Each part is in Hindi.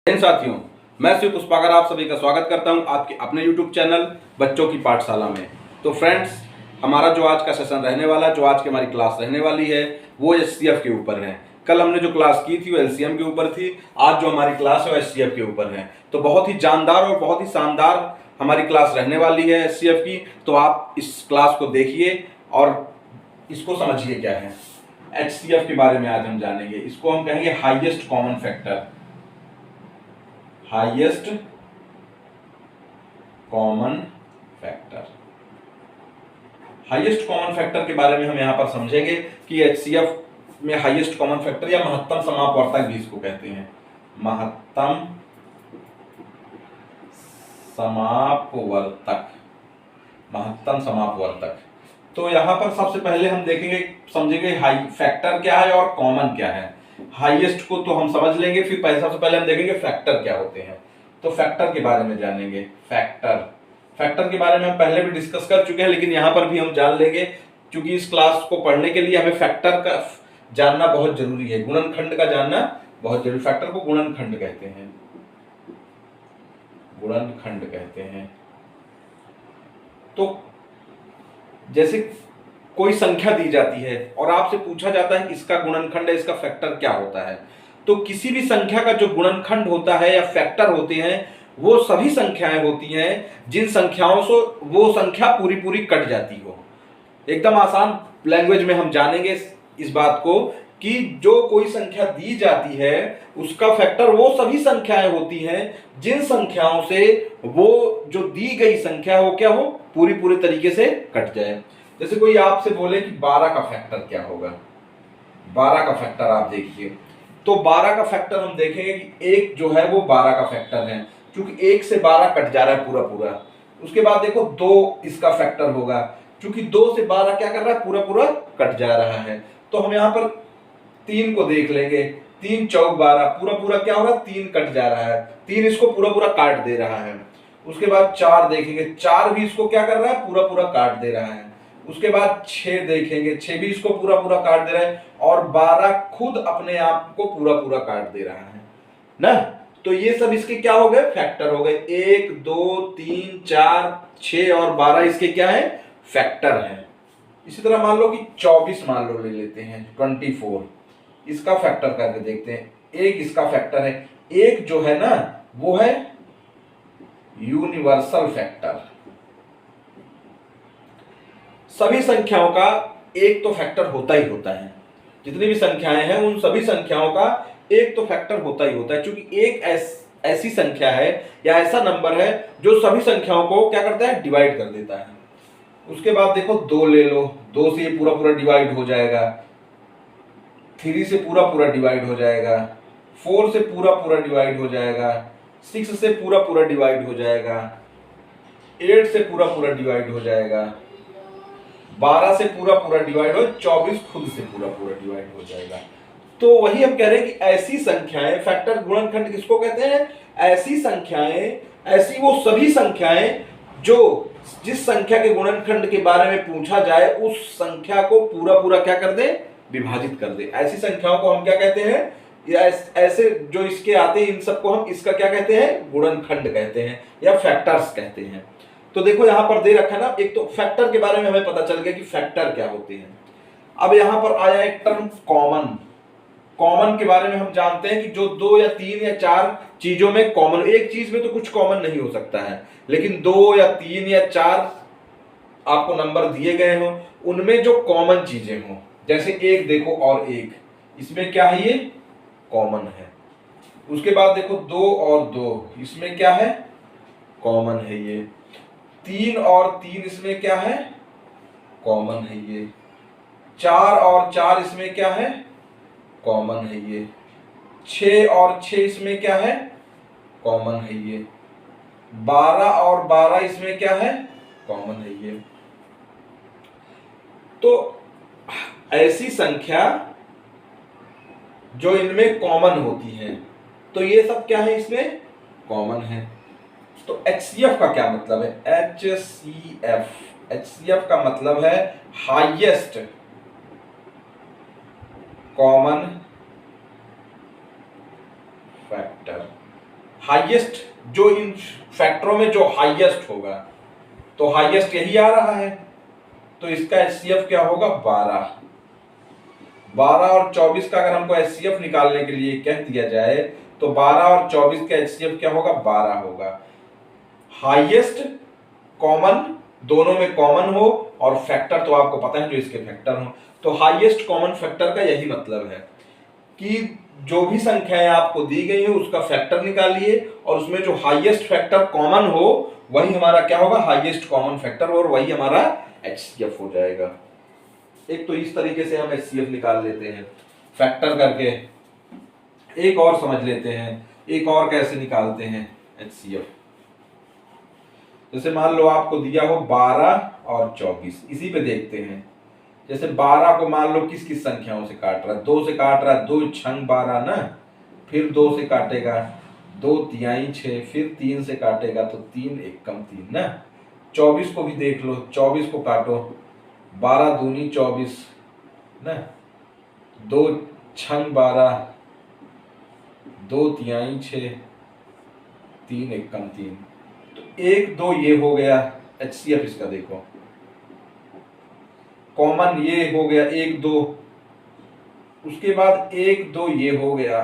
इन साथियों, मैं श्री पुष्पाकर आप सभी का स्वागत करता हूं आपके अपने YouTube चैनल बच्चों की पाठशाला में। तो फ्रेंड्स, हमारा जो आज का सेशन रहने वाला, जो आज की हमारी क्लास रहने वाली है वो HCF के ऊपर है। कल हमने जो क्लास की थी वो LCM के ऊपर थी। आज जो हमारी क्लास है वो HCF के ऊपर है। तो बहुत ही जानदार और बहुत ही शानदार हमारी क्लास रहने वाली है HCF की। तो आप इस क्लास को देखिए और इसको समझिए क्या है। HCF के बारे में आज हम जानेंगे। इसको हम कहेंगे highest common factor. Highest common factor. Highest common factor के बारे में हम यहां पर समझेंगे कि HCF में हाईएस्ट कॉमन फैक्टर या महत्तम समापवर्तक भी इसको कहते हैं। महत्तम समापवर्तक। महत्तम समापवर्तक। तो यहां पर सबसे पहले हम देखेंगे, समझेंगे हाई फैक्टर क्या है और कॉमन क्या है। हाईएस्ट को तो हम समझ लेंगे, फिर सबसे पहले हम देखेंगे फैक्टर क्या होते हैं। तो फैक्टर के बारे में जानेंगे। फैक्टर के बारे में हम पहले भी डिस्कस कर चुके हैं, लेकिन यहाँ पर भी हम जान लेंगे, क्योंकि इस क्लास को पढ़ने के लिए हमें फैक्टर का जानना बहुत जरूरी है। गुणनखंड का जानना बहुत जरूरी। फैक्टर को गुणनखंड कहते हैं। गुणनखंड कहते हैं। तो जैसे कोई संख्या दी जाती है और आपसे पूछा जाता है इसका गुणनखंड है, इसका फैक्टर क्या होता है, तो किसी भी संख्या का जो गुणनखंड होता है या फैक्टर होते हैं वो सभी संख्याएं होती हैं जिन संख्याओं से वो संख्या पूरी पूरी कट जाती हो। एकदम आसान लैंग्वेज में हम जानेंगे इस बात को कि जो कोई संख्या दी जाती है उसका फैक्टर वो सभी संख्याएं होती हैं जिन संख्याओं से वो जो दी गई संख्या वो क्या हो, पूरी पूरी तरीके से कट जाए। जैसे कोई आपसे बोले कि 12 का फैक्टर क्या होगा। 12 का फैक्टर आप देखिए, तो 12 का फैक्टर हम देखेंगे कि एक जो है वो 12 का फैक्टर है, क्योंकि 1 से 12 कट जा रहा है पूरा पूरा। उसके बाद देखो 2 इसका फैक्टर होगा, क्योंकि 2 से 12 क्या कर रहा है, पूरा पूरा कट जा रहा है। तो हम यहाँ पर 3 को देख लेंगे। 3 चौक 12, पूरा पूरा क्या हो रहा है, 3 कट जा रहा है। 3 इसको पूरा पूरा काट दे रहा है। उसके बाद 4 देखेंगे, 4 भी इसको क्या कर रहा है, पूरा पूरा काट दे रहा है। उसके बाद 6 देखेंगे, 6 भी इसको पूरा पूरा काट दे रहा है। और 12 खुद अपने आप को पूरा पूरा काट दे रहा है ना। तो ये सब इसके क्या हो गए, फैक्टर हो गए। 1 2 3 4 6 और 12 इसके क्या है, फैक्टर है। इसी तरह मान लो कि 24 मान लो ले लेते हैं, 24 इसका फैक्टर करके देखते हैं। एक इसका फैक्टर है। एक जो है ना वो है यूनिवर्सल फैक्टर। सभी संख्याओं का एक तो फैक्टर होता ही होता है। जितनी भी संख्याएं हैं उन सभी संख्याओं का एक तो फैक्टर होता ही होता है, क्योंकि एक ऐसी संख्या है या ऐसा नंबर है जो सभी संख्याओं को क्या करता है, डिवाइड कर देता है। उसके बाद देखो 2 ले लो, 2 से ये पूरा पूरा डिवाइड हो जाएगा। 3 से पूरा पूरा डिवाइड हो जाएगा। 4 से पूरा पूरा डिवाइड हो जाएगा। 6 से पूरा पूरा डिवाइड हो जाएगा। 8 से पूरा पूरा डिवाइड हो जाएगा। 12 से पूरा पूरा डिवाइड हो, 24 खुद से पूरा पूरा डिवाइड हो जाएगा। तो वही हम कह रहे हैं कि ऐसी संख्याएं, फैक्टर गुणनखंड किसको कहते हैं, ऐसी संख्याएं, ऐसी वो सभी संख्याएं जो जिस संख्या के गुणनखंड के बारे में पूछा जाए उस संख्या को पूरा पूरा क्या कर दे, विभाजित कर दे। ऐसी संख्याओं को हम क्या कहते हैं, या ऐसे जो इसके आते हैं इन सबको हम इसका क्या कहते हैं, गुणनखंड कहते हैं या फैक्टर्स कहते हैं। तो देखो यहां पर दे रखा है ना, एक तो फैक्टर के बारे में हमें पता चल गया कि फैक्टर क्या होते हैं। अब यहां पर आया एक टर्म कॉमन। कॉमन के बारे में हम जानते हैं कि जो 2 या 3 या 4 चीजों में कॉमन, एक चीज में तो कुछ कॉमन नहीं हो सकता है, लेकिन 2 या 3 या 4 आपको नंबर दिए गए हो उनमें जो कॉमन चीजें हो, जैसे एक देखो और एक, इसमें क्या है, ये कॉमन है। उसके बाद देखो 2 और 2, इसमें क्या है, कॉमन है ये। 3 और 3 इसमें क्या है, कॉमन है ये। 4 और 4 इसमें क्या है, कॉमन है ये। 6 और 6 इसमें क्या है, कॉमन है ये। 12 और 12 इसमें क्या है, कॉमन है ये। तो ऐसी संख्या जो इनमें कॉमन होती है, तो ये सब क्या है, इसमें कॉमन है। तो HCF का क्या मतलब है, HCF का मतलब है हाईएस्ट कॉमन फैक्टर। हाईएस्ट जो इन फैक्टरों में जो हाईएस्ट होगा, तो हाईएस्ट यही आ रहा है, तो इसका HCF क्या होगा 12। 12 और 24 का अगर हमको HCF निकालने के लिए कह दिया जाए तो 12 और 24 का HCF क्या होगा 12 होगा। हाईएस्ट कॉमन, दोनों में कॉमन हो, और फैक्टर तो आपको पता है जो इसके फैक्टर हो, तो हाईएस्ट कॉमन फैक्टर का यही मतलब है कि जो भी संख्याएं आपको दी गई है उसका फैक्टर निकालिए और उसमें जो हाईएस्ट फैक्टर कॉमन हो वही हमारा क्या होगा हाईएस्ट कॉमन फैक्टर, और वही हमारा HCF हो जाएगा। एक तो इस तरीके से हम HCF निकाल लेते हैं फैक्टर करके। एक और समझ लेते हैं, एक और कैसे निकालते हैं HCF। जैसे मान लो आपको दिया हो 12 और 24, इसी पे देखते हैं। जैसे 12 को मान लो किस किस संख्याओं से काट रहा है, 2 से काट रहा है, 2 छंग 12 ना, फिर 2 से काटेगा 2 तिहाई 6, फिर 3 से काटेगा तो 3 एकम 3 ना। 24 को भी देख लो, 24 को काटो, 12 दूनी 24 ना, 2 छंग 12, 2 तिहाई 6, 3 एकम 3, तो 1 2 ये हो गया HCF इसका। देखो कॉमन ये हो गया 1 2, उसके बाद 1 2 ये हो गया,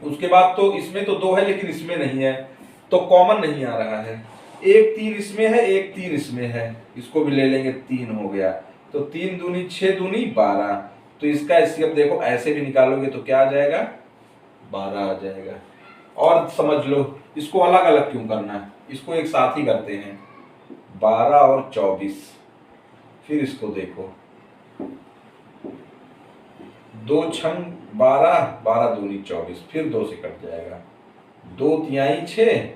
उसके बाद तो इसमें तो 2 है लेकिन इसमें नहीं है तो कॉमन नहीं आ रहा है। 1 3 इसमें है, 1 3 इसमें है, इसको भी ले लेंगे, 3 हो गया, तो 3 दूनी 6 दूनी 12, तो इसका HCF देखो ऐसे भी निकालोगे तो क्या आ जाएगा 12 आ जाएगा। और समझ लो इसको अलग अलग क्यों करना है, इसको एक साथ ही करते हैं, 12 और 24, फिर इसको देखो 2 छंग 12, 12 दूनी 24, फिर 2 से कट जाएगा, 2 तिहाई 6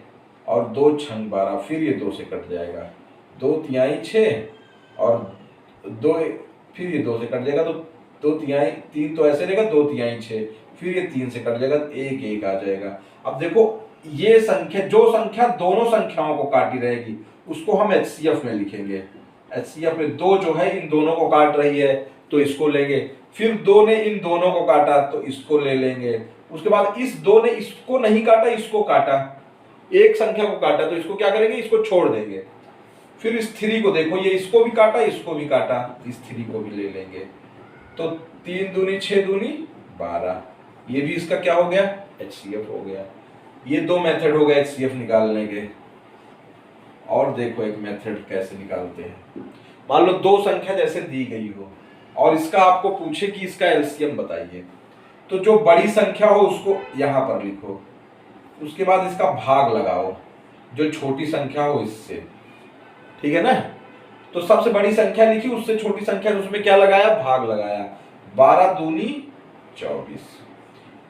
और 2 छंग 12, फिर ये 2 से कट जाएगा, 2 तिहाई 6 और 2, फिर ये 2 से कट जाएगा, तो 2 तिहाई 3 तो ऐसे रहेगा, 2 तिहाई 6, फिर ये 3 से कट जाएगा, 1 1 आ जाएगा। अब देखो ये संख्या, जो संख्या दोनों संख्याओं को काटी रहेगी उसको हम HCF में लिखेंगे। HCF में 2 जो है इन दोनों को काट रही है तो इसको लेंगे, फिर 2 ने इन दोनों को काटा तो इसको ले लेंगे, उसके बाद इस 2 ने इसको नहीं काटा, इसको काटा, एक संख्या को काटा तो इसको क्या करेंगे, इसको छोड़ देंगे। फिर इस 3 को देखो, ये इसको भी काटा, इसको भी काटा, इस 3 को भी ले लेंगे, तो 3 दूनी 6 दूनी 12, ये भी इसका क्या हो गया HCF हो गया। ये 2 मेथड हो गए HCF निकालने के। और देखो एक मेथड कैसे निकालते हैं। मान लो 2 संख्या जैसे दी गई हो और इसका आपको पूछे कि इसका LCM बताइए, तो जो बड़ी संख्या हो उसको यहाँ पर लिखो, उसके बाद इसका भाग लगाओ जो छोटी संख्या हो इससे, ठीक है ना। तो सबसे बड़ी संख्या लिखी, उससे छोटी संख्या उसमें क्या लगाया भाग लगाया, 12 दूनी 24,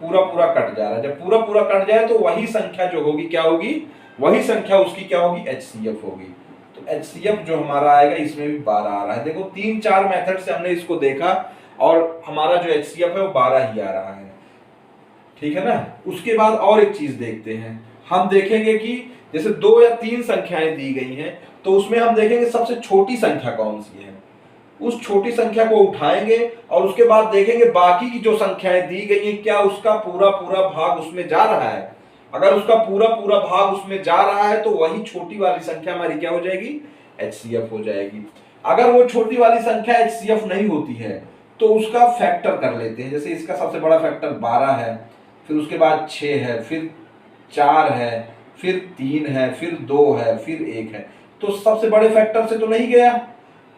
पूरा पूरा कट जा रहा है। जब पूरा पूरा कट जाए तो वही संख्या जो होगी क्या होगी, वही संख्या उसकी क्या होगी HCF होगी। तो HCF जो हमारा आएगा इसमें भी 12 आ रहा है। देखो 3 4 मेथड से हमने इसको देखा और हमारा जो HCF है वो 12 ही आ रहा है, ठीक है ना। उसके बाद और एक चीज देखते हैं, हम देखेंगे कि जैसे 2 या 3 संख्याएं दी गई हैं तो उसमें हम देखेंगे सबसे छोटी संख्या कौन सी है, उस छोटी संख्या को उठाएंगे और उसके बाद देखेंगे बाकी की जो संख्याएं दी गई हैं क्या उसका पूरा पूरा भाग उसमें जा रहा है। अगर उसका पूरा पूरा भाग उसमें जा रहा है तो वही छोटी वाली संख्या हमारी क्या हो जाएगी HCF हो जाएगी। अगर वो छोटी वाली संख्या HCF नहीं होती है तो उसका फैक्टर कर लेते हैं। जैसे इसका सबसे बड़ा फैक्टर 12 है, फिर उसके बाद 6 है, फिर 4 है, फिर 3 है, फिर 2 है, फिर 1 है, तो सबसे बड़े फैक्टर से तो नहीं गया,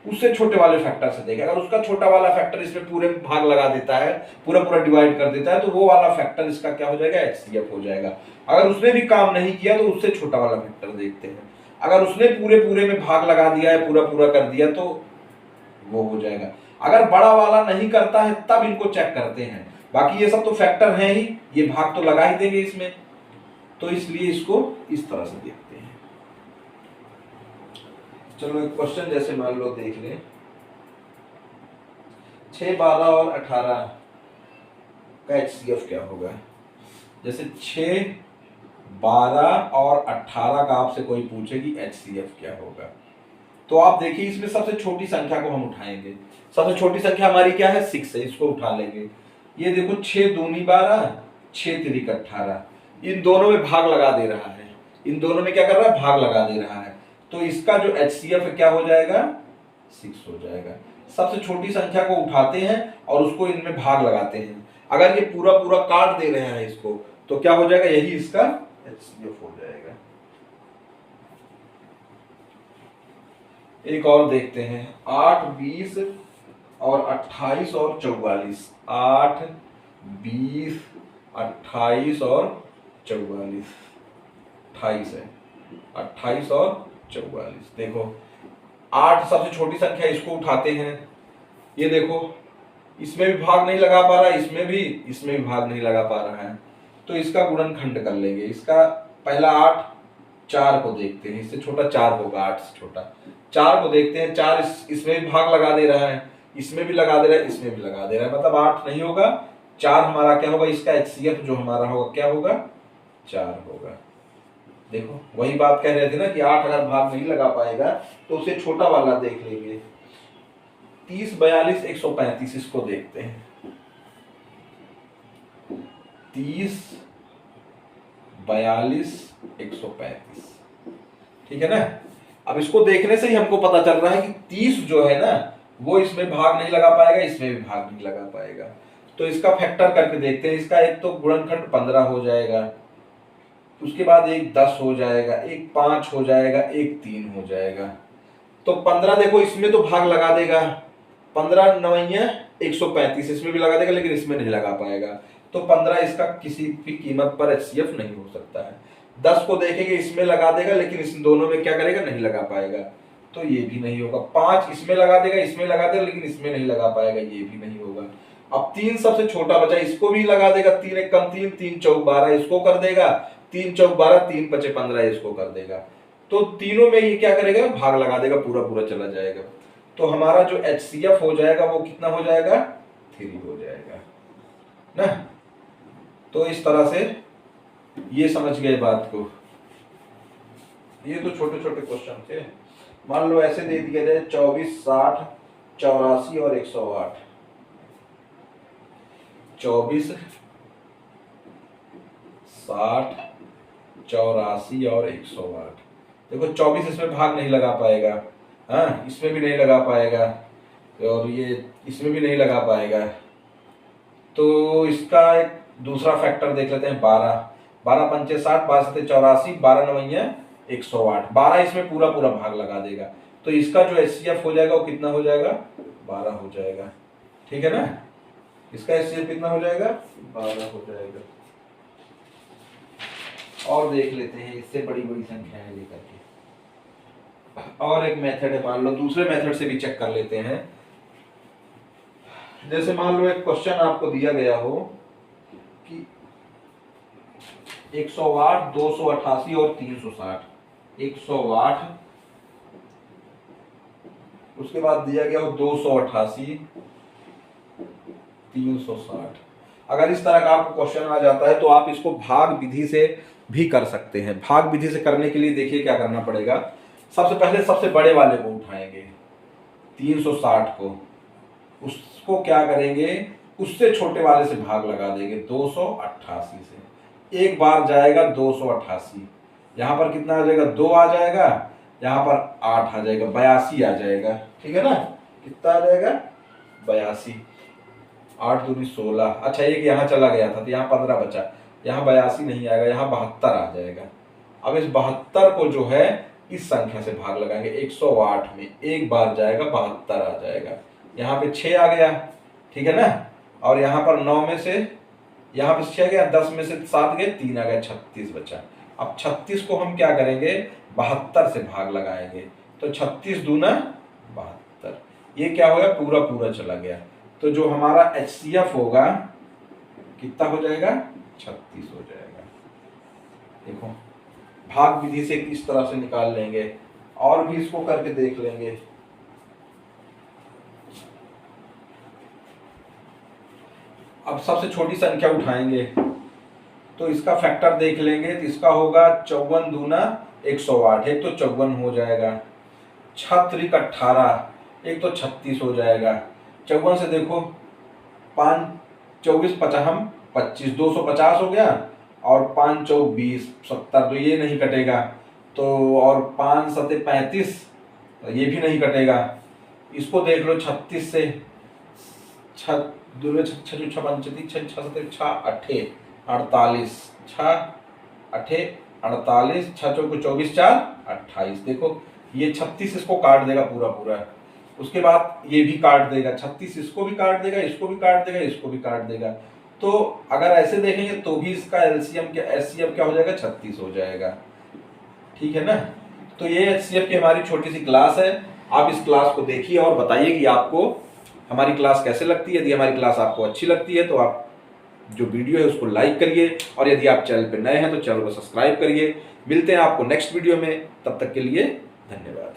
उससे छोटे वाले फैक्टर से देगा। अगर उसका छोटा वाला फैक्टर इसमें पूरे भाग लगा देता है, पूरा पूरा डिवाइड कर देता है, तो वो वाला फैक्टर इसका क्या हो जाएगा HCF हो जाएगा। अगर उसने भी काम नहीं किया तो उससे छोटा वाला फैक्टर देखते हैं। अगर उसने पूरे पूरे में भाग लगा दिया है, पूरा पूरा कर दिया तो वो हो जाएगा। अगर बड़ा वाला नहीं करता है तब इनको चेक करते हैं, बाकी ये सब तो फैक्टर हैं ही, ये भाग तो लगा ही देंगे इसमें, तो इसलिए इसको इस तरह से देखते हैं। चलो एक क्वेश्चन जैसे मान लो देख लें, 6 12 और 18 का HCF क्या होगा। जैसे 6 12 और 18 का आपसे कोई पूछे कि HCF क्या होगा, तो आप देखिए इसमें सबसे छोटी संख्या को हम उठाएंगे। सबसे छोटी संख्या हमारी क्या है 6 है, इसको उठा लेंगे। ये देखो 6 दूनी 12, 6 तिरिक 18, इन दोनों में भाग लगा दे रहा है, इन दोनों में क्या कर रहा है, भाग लगा दे रहा है। तो इसका जो HCF है क्या हो जाएगा, 6 हो जाएगा। सबसे छोटी संख्या को उठाते हैं और उसको इनमें भाग लगाते हैं। अगर ये पूरा पूरा काट दे रहे हैं इसको तो क्या हो जाएगा, यही इसका HCF हो जाएगा। एक और देखते हैं, 8, 20 और 28 और 44। 8, 20, 28 और 44, 28 है, 28 और 44। देखो 8 सबसे छोटी संख्या, इसको उठाते हैं, ये देखो इसमें भी भाग नहीं लगा पा रहा है, इसमें भी भाग नहीं लगा पा रहा है। तो इसका गुणनखंड कर लेंगे। इसका पहला 8, 4 को देखते हैं, इससे छोटा 4 होगा, 8 से छोटा 4 को देखते हैं। 4 इसमें भी भाग लगा दे रहा है, इसमें भी लगा दे रहा है, इसमें भी लगा दे रहा है, मतलब 8 नहीं होगा। 4 हमारा क्या होगा, इसका HCF जो हमारा होगा क्या होगा, 4 होगा। देखो वही बात कह रहे थे ना कि 8 अगर भाग नहीं लगा पाएगा तो उसे छोटा वाला देख लेंगे। 30, 42, 135 इसको देखते हैं। 30, 42, 135, ठीक है ना। अब इसको देखने से ही हमको पता चल रहा है कि 30 जो है ना वो इसमें भाग नहीं लगा पाएगा, इसमें भी भाग नहीं लगा पाएगा। तो इसका फैक्टर करके देखते हैं। इसका एक तो गुणनखंड 15 हो जाएगा, उसके बाद एक 10 हो जाएगा, एक 5 हो जाएगा, एक 3 हो जाएगा। तो 15 देखो इसमें तो भाग लगा देगा, 15 9 135 इसमें भी लगा देगा, लेकिन इसमें नहीं लगा पाएगा। तो 15 इसका किसी भी कीमत पर HCF नहीं हो सकता है। 10 को देखेंगे, इसमें लगा देगा, लेकिन इस दोनों में क्या करेगा, नहीं लगा पाएगा, तो ये भी नहीं होगा। 5 इसमें लगा देगा, इसमें लगा देगा, लेकिन इसमें नहीं लगा पाएगा, ये भी नहीं होगा। अब 3 सबसे छोटा बचा, इसको भी लगा देगा, 3 एक कम 3, 3 चौक 12 इसको कर देगा, 3 चौक 12, 3 पचे 15 इसको कर देगा। तो तीनों में ये क्या करेगा, भाग लगा देगा, पूरा पूरा चला जाएगा। तो हमारा जो HCF हो जाएगा वो कितना हो जाएगा, 3 हो जाएगा ना। तो इस तरह से ये समझ गए बात को। ये तो छोटे छोटे क्वेश्चन थे। मान लो ऐसे दे दिया जाए 24, 60, 84 और 108। 24, 60, 84 और 108। देखो 24 इसमें भाग नहीं लगा पाएगा, हाँ इसमें भी नहीं लगा पाएगा, और ये इसमें भी नहीं लगा पाएगा। तो इसका एक दूसरा फैक्टर देख लेते हैं, 12, 12 पंचे 60, 12 सत्ते 84, 12 9 108। 12 इसमें पूरा पूरा भाग लगा देगा, तो इसका जो HCF हो जाएगा वो कितना हो जाएगा, 12 हो जाएगा, ठीक है ना। इसका HCF कितना हो जाएगा, 12 हो जाएगा। और देख लेते हैं इससे बड़ी बड़ी संख्याएं लेकर के। और एक मेथड है, मान लो दूसरे मेथड से भी चेक कर लेते हैं। जैसे मान लो एक क्वेश्चन आपको दिया गया हो कि 108, 288 और 360। 108, उसके बाद दिया गया हो 288, 360। अगर इस तरह का आपको क्वेश्चन आ जाता है तो आप इसको भाग विधि से भी कर सकते हैं। भाग विधि से करने के लिए देखिए क्या करना पड़ेगा। सबसे पहले सबसे बड़े वाले को उठाएंगे, 360 को, उसको क्या करेंगे, उससे छोटे वाले से भाग लगा देंगे 288 से। एक बार जाएगा 288, यहाँ पर कितना आ जाएगा, 2 आ जाएगा, यहाँ पर 8 आ जाएगा, 82 आ जाएगा, ठीक है ना। कितना आ जाएगा, 82, 8 दूनी 16। अच्छा एक यहाँ चला गया था तो यहाँ 15 बचा, यहाँ 82 नहीं आएगा, यहाँ 72 आ जाएगा। अब इस 72 को जो है इस संख्या से भाग लगाएंगे, 108 में एक बार जाएगा, 72 आ जाएगा, यहाँ पे 6 आ गया, ठीक है ना। और यहाँ पर 9 में से यहाँ पे 6 गया, 10 में से 7 गए, 3 आ गया, 36 बचा। अब 36 को हम क्या करेंगे, 72 से भाग लगाएंगे, तो 36 दूना 72, ये क्या हो गया, पूरा पूरा चला गया। तो जो हमारा HCF होगा कितना हो जाएगा, 36 हो जाएगा। देखो भाग विधि से किस तरह से निकाल लेंगे, और भी इसको करके देख लेंगे। अब सबसे छोटी संख्या उठाएंगे तो इसका फैक्टर देख लेंगे, तो इसका होगा 54 दूना 108, एक तो 54 हो जाएगा, 6 त्रिक 18, एक तो 36 हो जाएगा। 54 से देखो 5 24 50 25, 250 हो गया, और 5 चौक 20, 70, तो ये नहीं कटेगा। तो और 5 सते 35, ये भी नहीं कटेगा। इसको देख लो 36 से, 6 दूर 6 6 6 पंचती 6 6 सते 6 8 48, 6 8 48, 6 चौक 24, 4 28। देखो ये 36 इसको काट देगा पूरा पूरा। उसके बाद ये भी काट देगा, 36 इसको भी काट देगा, इसको भी काट देगा, इसको भी काट देगा। तो अगर ऐसे देखेंगे तो भी इसका एलसीएम क्या एचसीएफ क्या हो जाएगा, 36 हो जाएगा। ठीक है ना। तो ये एचसीएफ की हमारी छोटी सी क्लास है। आप इस क्लास को देखिए और बताइए कि आपको हमारी क्लास कैसे लगती है। यदि हमारी क्लास आपको अच्छी लगती है तो आप जो वीडियो है उसको लाइक करिए, और यदि आप चैनल पर नए हैं तो चैनल को सब्सक्राइब करिए। मिलते हैं आपको नेक्स्ट वीडियो में, तब तक के लिए धन्यवाद।